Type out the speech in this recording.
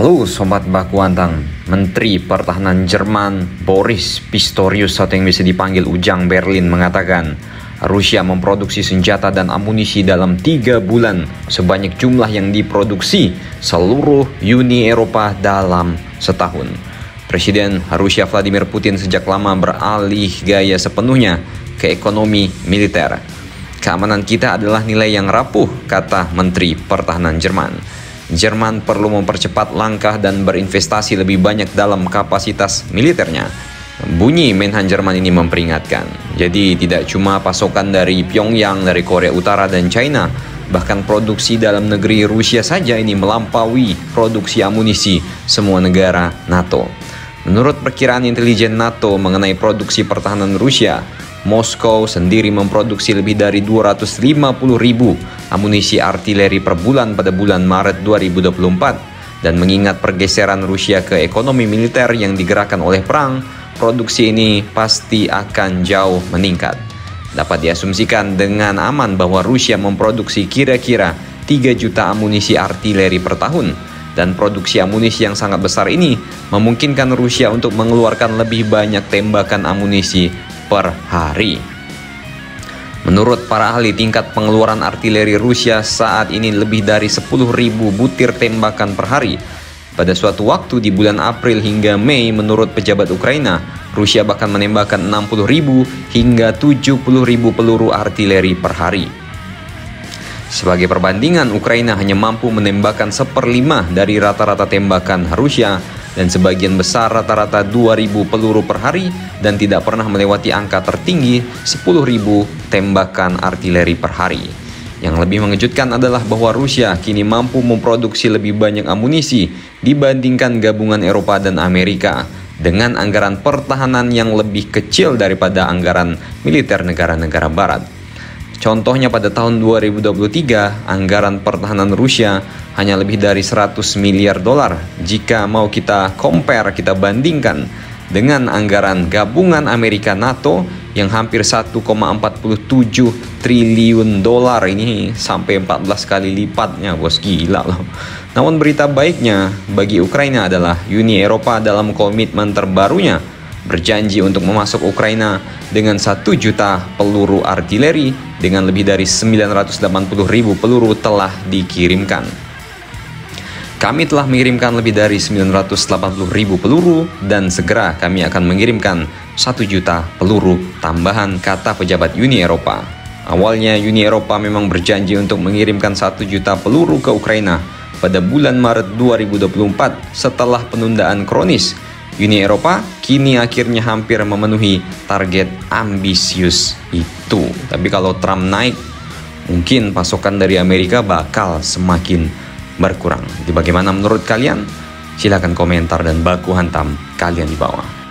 Halo Sobat Baku Antang, Menteri Pertahanan Jerman Boris Pistorius atau yang bisa dipanggil Ujang Berlin mengatakan Rusia memproduksi senjata dan amunisi dalam 3 bulan sebanyak jumlah yang diproduksi seluruh Uni Eropa dalam setahun. Presiden Rusia Vladimir Putin sejak lama beralih gaya sepenuhnya ke ekonomi militer. Keamanan kita adalah nilai yang rapuh, kata Menteri Pertahanan Jerman. Jerman perlu mempercepat langkah dan berinvestasi lebih banyak dalam kapasitas militernya. Bunyi Menhan Jerman ini memperingatkan. Jadi tidak cuma pasokan dari Pyongyang, dari Korea Utara dan China, bahkan produksi dalam negeri Rusia saja ini melampaui produksi amunisi semua negara NATO. Menurut perkiraan intelijen NATO mengenai produksi pertahanan Rusia, Moskow sendiri memproduksi lebih dari 250.000 amunisi artileri per bulan pada bulan Maret 2024. Dan mengingat pergeseran Rusia ke ekonomi militer yang digerakkan oleh perang, produksi ini pasti akan jauh meningkat. Dapat diasumsikan dengan aman bahwa Rusia memproduksi kira-kira 3 juta amunisi artileri per tahun. Dan produksi amunisi yang sangat besar ini memungkinkan Rusia untuk mengeluarkan lebih banyak tembakan amunisi per hari. Menurut para ahli, tingkat pengeluaran artileri Rusia saat ini lebih dari 10.000 butir tembakan per hari. Pada suatu waktu di bulan April hingga Mei, menurut pejabat Ukraina, Rusia bahkan menembakkan 60.000 hingga 70.000 peluru artileri per hari. Sebagai perbandingan, Ukraina hanya mampu menembakkan 1/5 dari rata-rata tembakan Rusia dan sebagian besar rata-rata 2.000 peluru per hari dan tidak pernah melewati angka tertinggi 10.000 tembakan artileri per hari. Yang lebih mengejutkan adalah bahwa Rusia kini mampu memproduksi lebih banyak amunisi dibandingkan gabungan Eropa dan Amerika dengan anggaran pertahanan yang lebih kecil daripada anggaran militer negara-negara barat. Contohnya pada tahun 2023, anggaran pertahanan Rusia hanya lebih dari 100 miliar dolar. Jika mau kita bandingkan dengan anggaran gabungan Amerika NATO yang hampir 1,47 triliun dolar, ini sampai 14 kali lipatnya, bos, gila loh. Namun berita baiknya bagi Ukraina adalah Uni Eropa dalam komitmen terbarunya berjanji untuk memasok Ukraina dengan 1 juta peluru artileri dengan lebih dari 980.000 peluru telah dikirimkan. Kami telah mengirimkan lebih dari 980.000 peluru dan segera kami akan mengirimkan 1 juta peluru tambahan, kata pejabat Uni Eropa. Awalnya Uni Eropa memang berjanji untuk mengirimkan 1 juta peluru ke Ukraina pada bulan Maret 2024 setelah penundaan kronis. Uni Eropa kini akhirnya hampir memenuhi target ambisius itu. Tapi kalau Trump naik, mungkin pasokan dari Amerika bakal semakin berkurang. Jadi bagaimana menurut kalian? Silahkan komentar dan baku hantam kalian di bawah.